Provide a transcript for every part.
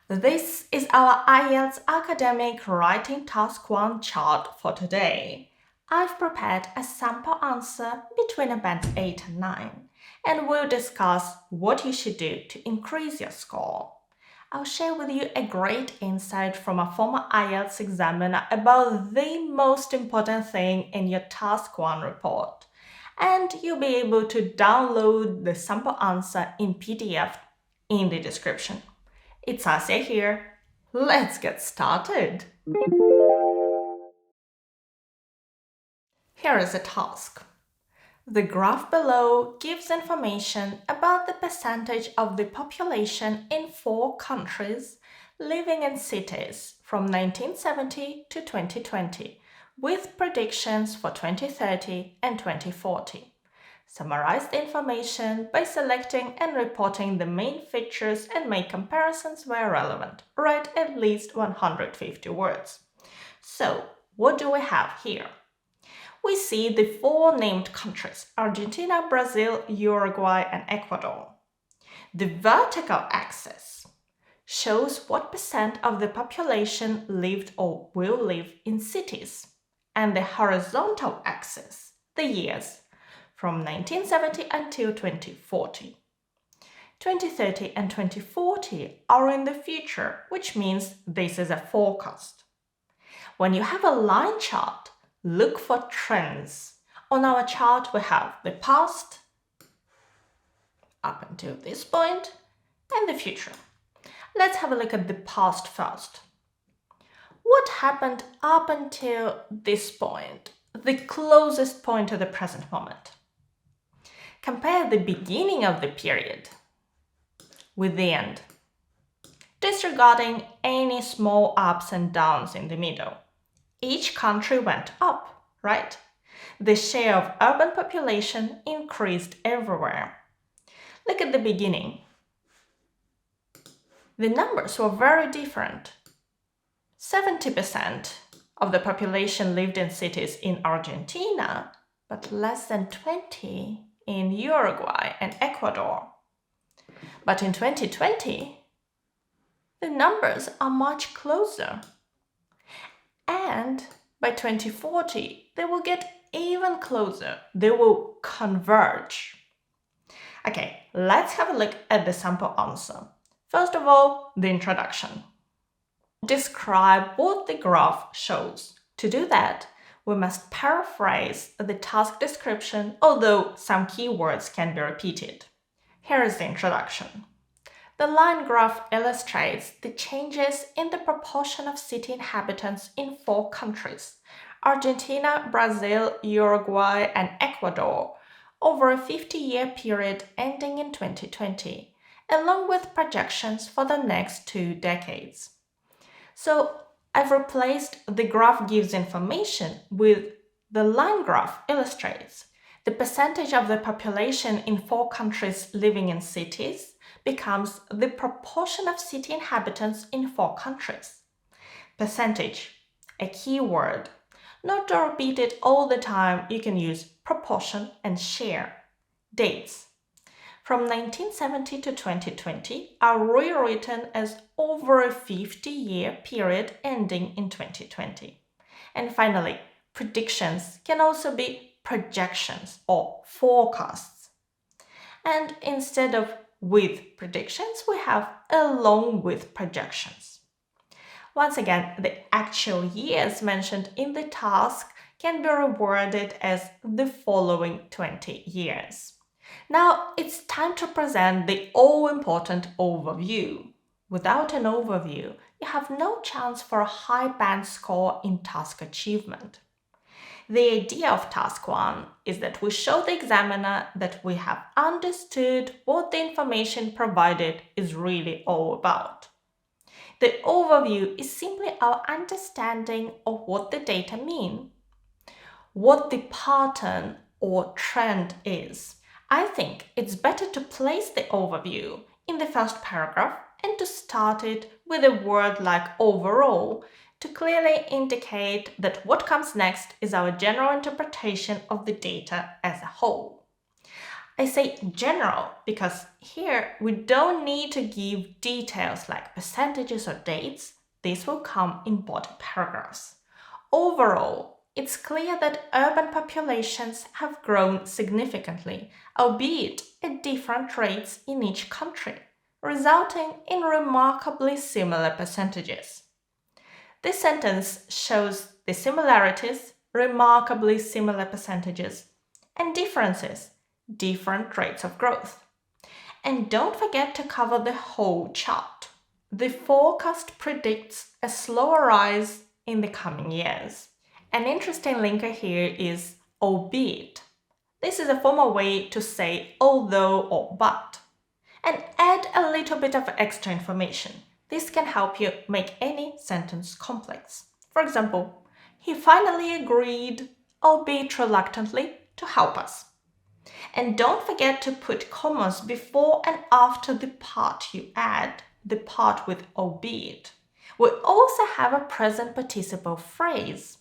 This is our IELTS Academic Writing Task 1 chart for today. I've prepared a sample answer between a band 8 and 9, and we'll discuss what you should do to increase your score. I'll share with you a great insight from a former IELTS examiner about the most important thing in your Task 1 report. And you'll be able to download the sample answer in PDF in the description. It's Asya here. Let's get started. Here is a task. The graph below gives information about the percentage of the population in 4 countries living in cities from 1970 to 2020, with predictions for 2030 and 2040. Summarize the information by selecting and reporting the main features and make comparisons where relevant. Write at least 150 words. So, what do we have here? We see the 4 named countries: Argentina, Brazil, Uruguay, and Ecuador. The vertical axis shows what percent of the population lived or will live in cities, and the horizontal axis, the years, from 1970 until 2040. 2030 and 2040 are in the future, which means this is a forecast. When you have a line chart, look for trends. On our chart, we have the past, up until this point, and the future. Let's have a look at the past first. What happened up until this point, the closest point to the present moment? Compare the beginning of the period with the end, disregarding any small ups and downs in the middle. Each country went up, right? The share of urban population increased everywhere. Look at the beginning. The numbers were very different. 70% of the population lived in cities in Argentina, but less than 20% in Uruguay and Ecuador. But in 2020, the numbers are much closer. And by 2040, they will get even closer. They will converge. Okay, let's have a look at the sample answer. First of all, the introduction. Describe what the graph shows. To do that, we must paraphrase the task description, although some keywords can be repeated. Here is the introduction. The line graph illustrates the changes in the proportion of city inhabitants in 4 countries: Argentina, Brazil, Uruguay, and Ecuador, over a 50-year period ending in 2020, along with projections for the next 2 decades. So, I've replaced the graph gives information with the line graph illustrates. The percentage of the population in 4 countries living in cities becomes the proportion of city inhabitants in 4 countries. Percentage, a key word. Not to repeat it all the time, you can use proportion and share. Dates. From 1970 to 2020 are rewritten as over a 50-year period ending in 2020. And finally, predictions can also be projections or forecasts. And instead of with predictions, we have along with projections. Once again, the actual years mentioned in the task can be reworded as the following 20 years. Now it's time to present the all-important overview. Without an overview, you have no chance for a high band score in task achievement. The idea of task 1 is that we show the examiner that we have understood what the information provided is really all about. The overview is simply our understanding of what the data mean, what the pattern or trend is. I think it's better to place the overview in the first paragraph and to start it with a word like overall to clearly indicate that what comes next is our general interpretation of the data as a whole. I say general because here we don't need to give details like percentages or dates. This will come in body paragraphs. Overall, it's clear that urban populations have grown significantly, albeit at different rates in each country, resulting in remarkably similar percentages. This sentence shows the similarities, remarkably similar percentages, and differences, different rates of growth. And don't forget to cover the whole chart. The forecast predicts a slower rise in the coming years. An interesting linker here is albeit. This is a formal way to say although or but. And add a little bit of extra information. This can help you make any sentence complex. For example, he finally agreed, albeit reluctantly, to help us. And don't forget to put commas before and after the part you add, the part with albeit. We also have a present participle phrase,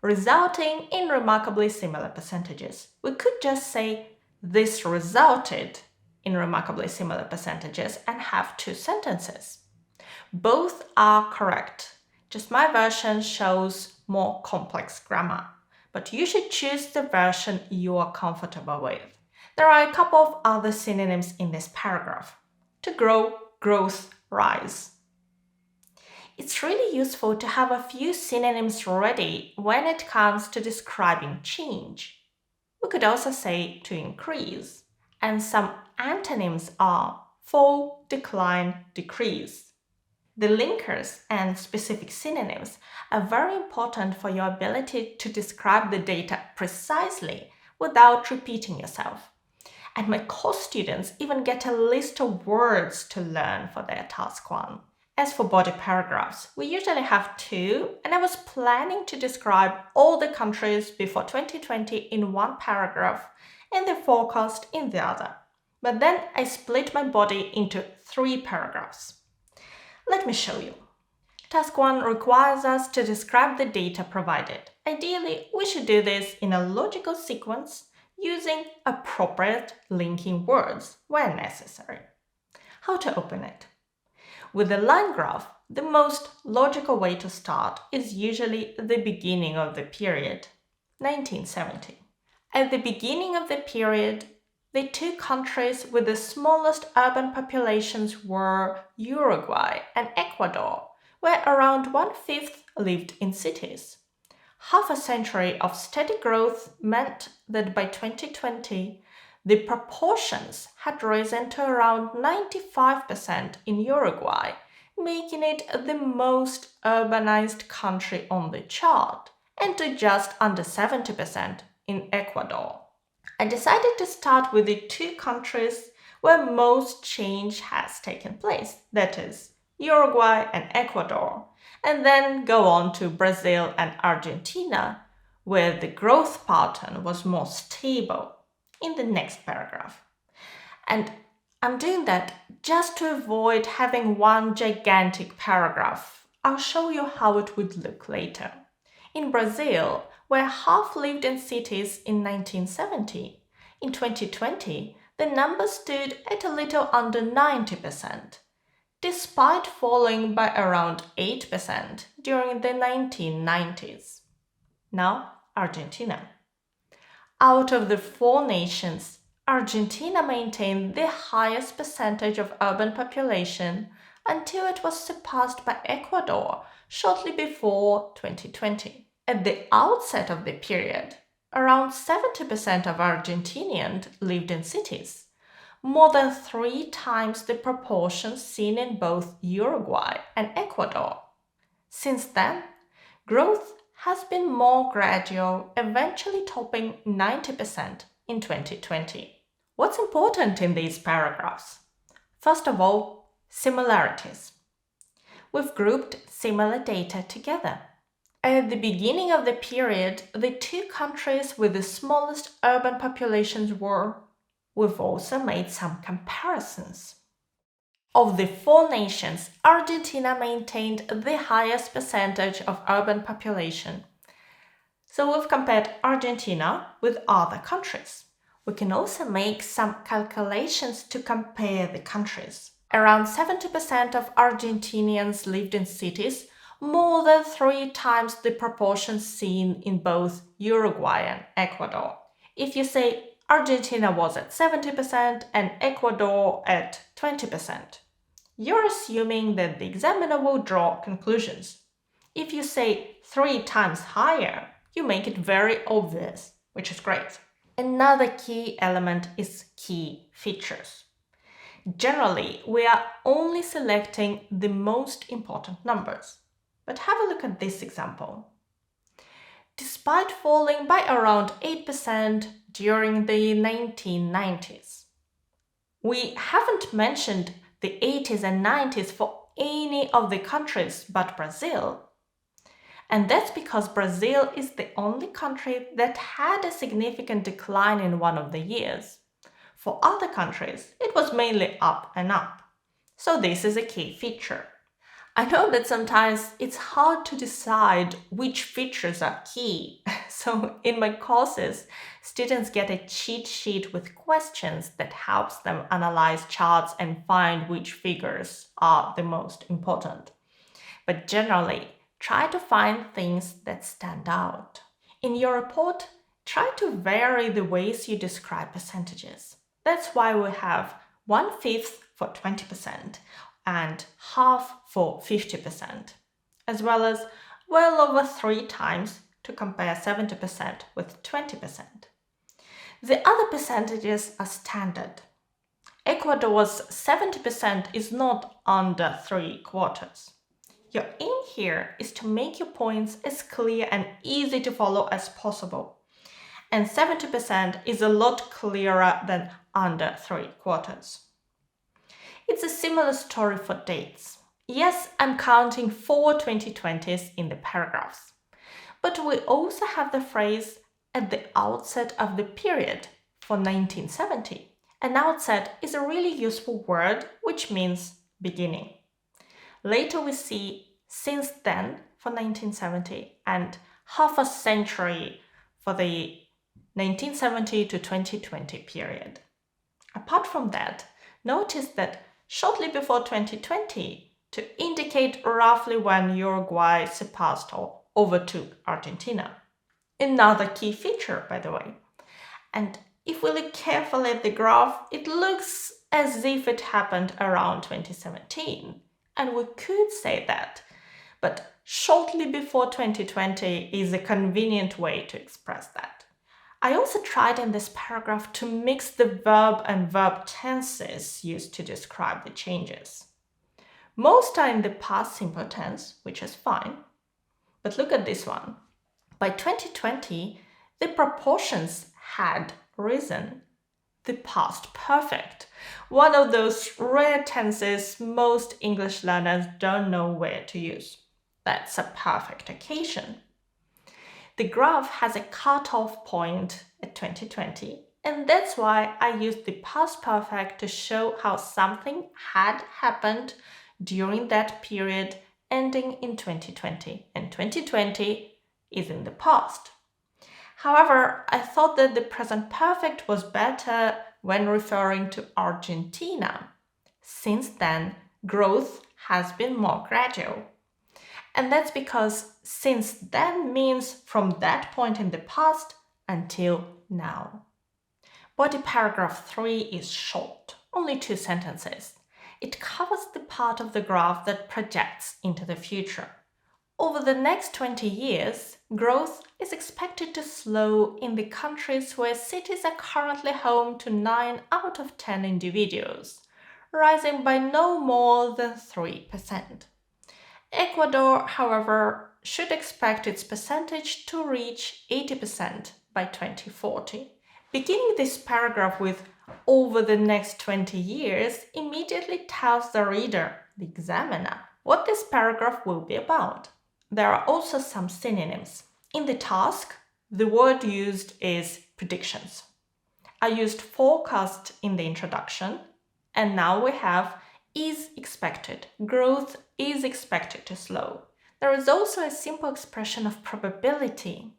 resulting in remarkably similar percentages. We could just say, this resulted in remarkably similar percentages and have two sentences. Both are correct, just my version shows more complex grammar, but you should choose the version you are comfortable with. There are a couple of other synonyms in this paragraph. To grow, growth, rise. It's really useful to have a few synonyms ready when it comes to describing change. We could also say to increase, and some antonyms are fall, decline, decrease. The linkers and specific synonyms are very important for your ability to describe the data precisely without repeating yourself. And my course students even get a list of words to learn for their task 1. As for body paragraphs, we usually have 2, and I was planning to describe all the countries before 2020 in one paragraph and the forecast in the other. But then I split my body into 3 paragraphs. Let me show you. Task 1 requires us to describe the data provided. Ideally, we should do this in a logical sequence using appropriate linking words where necessary. How to open it? With a line graph, the most logical way to start is usually the beginning of the period, 1970. At the beginning of the period, the 2 countries with the smallest urban populations were Uruguay and Ecuador, where around 1/5 lived in cities. Half a century of steady growth meant that by 2020, the proportions had risen to around 95% in Uruguay, making it the most urbanized country on the chart, and to just under 70% in Ecuador. I decided to start with the 2 countries where most change has taken place, that is, Uruguay and Ecuador, and then go on to Brazil and Argentina, where the growth pattern was more stable, in the next paragraph. And I'm doing that just to avoid having one gigantic paragraph. I'll show you how it would look later. In Brazil, where half lived in cities in 1970, in 2020, the number stood at a little under 90%, despite falling by around 8% during the 1990s. Now, Argentina. Out of the 4 nations, Argentina maintained the highest percentage of urban population until it was surpassed by Ecuador shortly before 2020. At the outset of the period, around 70% of Argentinians lived in cities, more than 3 times the proportion seen in both Uruguay and Ecuador. Since then, growth has been more gradual, eventually topping 90% in 2020. What's important in these paragraphs? First of all, similarities. We've grouped similar data together. At the beginning of the period, the 2 countries with the smallest urban populations were. We've also made some comparisons. Of the 4 nations, Argentina maintained the highest percentage of urban population. So we've compared Argentina with other countries. We can also make some calculations to compare the countries. Around 70% of Argentinians lived in cities, more than 3 times the proportion seen in both Uruguay and Ecuador. If you say Argentina was at 70% and Ecuador at 20%, you're assuming that the examiner will draw conclusions. If you say 3 times higher, you make it very obvious, which is great. Another key element is key features. Generally, we are only selecting the most important numbers. But have a look at this example. Despite falling by around 8% during the 1990s, we haven't mentioned the 80s and 90s for any of the countries but Brazil. And that's because Brazil is the only country that had a significant decline in one of the years. For other countries, it was mainly up and up. So this is a key feature. I know that sometimes it's hard to decide which features are key. So in my courses, students get a cheat sheet with questions that helps them analyze charts and find which figures are the most important. But generally, try to find things that stand out. In your report, try to vary the ways you describe percentages. That's why we have 1/5 for 20% and half for 50%, as well as well over 3 times to compare 70% with 20%. The other percentages are standard. Ecuador's 70% is not under 3/4. Your aim here is to make your points as clear and easy to follow as possible. And 70% is a lot clearer than under 3/4. It's a similar story for dates. Yes, I'm counting 4 2020s in the paragraphs. But we also have the phrase at the outset of the period for 1970. An outset is a really useful word which means beginning. Later we see since then for 1970 and half a century for the 1970 to 2020 period. Apart from that, notice that shortly before 2020 to indicate roughly when Uruguay surpassed or overtook Argentina. Another key feature, by the way. And if we look carefully at the graph, it looks as if it happened around 2017. And we could say that, but shortly before 2020 is a convenient way to express that. I also tried in this paragraph to mix the verb and verb tenses used to describe the changes. Most are in the past simple tense, which is fine. But look at this one. By 2020, the proportions had risen. The past perfect, one of those rare tenses most English learners don't know where to use. That's a perfect occasion. The graph has a cutoff point at 2020, and that's why I used the past perfect to show how something had happened during that period ending in 2020, and 2020 is in the past. However, I thought that the present perfect was better when referring to Argentina. Since then, growth has been more gradual. And that's because since then means from that point in the past until now. Body paragraph 3 is short, only 2 sentences. It covers the part of the graph that projects into the future. Over the next 20 years, growth is expected to slow in the countries where cities are currently home to 9 out of 10 individuals, rising by no more than 3%. Ecuador, however, should expect its percentage to reach 80% by 2040. Beginning this paragraph with over the next 20 years immediately tells the reader, the examiner, what this paragraph will be about. There are also some synonyms. In the task, the word used is predictions. I used forecast in the introduction, and now we have is expected. Growth is expected to slow. There is also a simple expression of probability.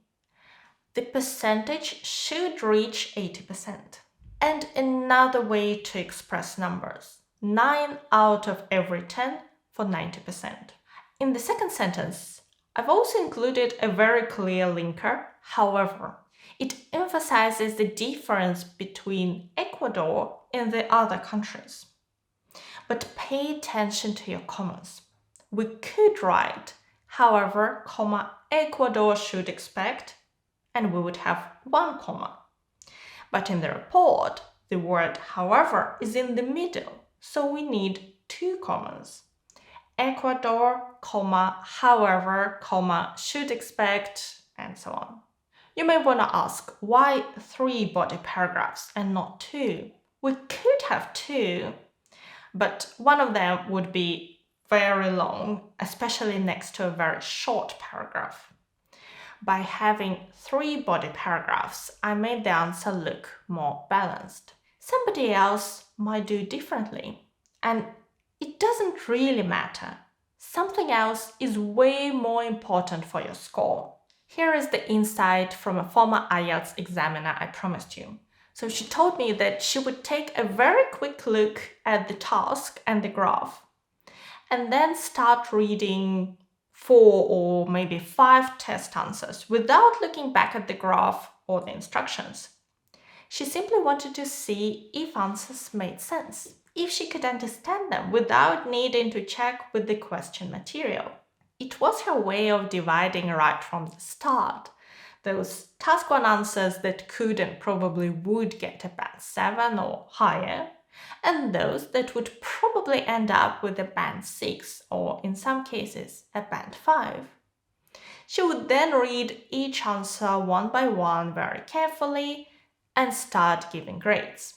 the percentage should reach 80%. And another way to express numbers, 9 out of every 10 for 90%. In the second sentence, I've also included a very clear linker. However, it emphasizes the difference between Ecuador and the other countries. But pay attention to your commas. We could write, however, Ecuador should expect, and we would have 1 comma. But in the report, the word however is in the middle, so we need 2 commas. Ecuador, however, should expect, and so on. You may want to ask, why 3 body paragraphs and not 2? We could have 2, but one of them would be very long, especially next to a very short paragraph. By having 3 body paragraphs, I made the answer look more balanced. Somebody else might do differently, and it doesn't really matter. Something else is way more important for your score. Here is the insight from a former IELTS examiner I promised you. So she told me that she would take a very quick look at the task and the graph, and then start reading 4 or maybe 5 test answers without looking back at the graph or the instructions. She simply wanted to see if answers made sense, if she could understand them without needing to check with the question material. It was her way of dividing right from the start those task 1 answers that could and probably would get a band 7 or higher, and those that would probably end up with a band 6 or, in some cases, a band 5. She would then read each answer one by one very carefully and start giving grades.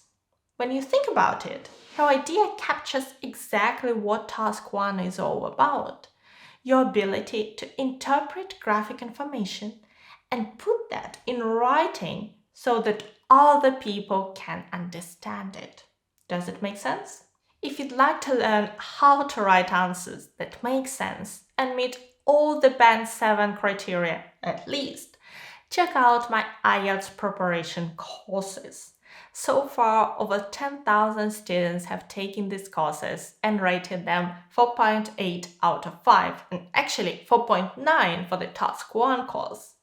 When you think about it, her idea captures exactly what task 1 is all about: your ability to interpret graphic information and put that in writing so that other people can understand it. Does it make sense? If you'd like to learn how to write answers that make sense and meet all the Band 7 criteria at least, check out my IELTS preparation courses. So far, over 10,000 students have taken these courses and rated them 4.8 out of 5, and actually 4.9 for the Task 1 course.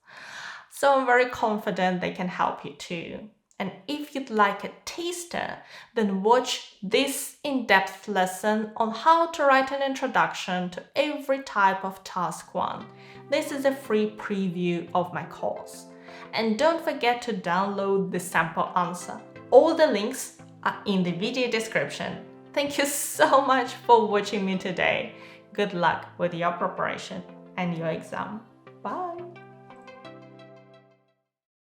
So I'm very confident they can help you too. And if you'd like a taster, then watch this in-depth lesson on how to write an introduction to every type of Task 1. This is a free preview of my course. And don't forget to download the sample answer. All the links are in the video description. Thank you so much for watching me today. Good luck with your preparation and your exam. Bye!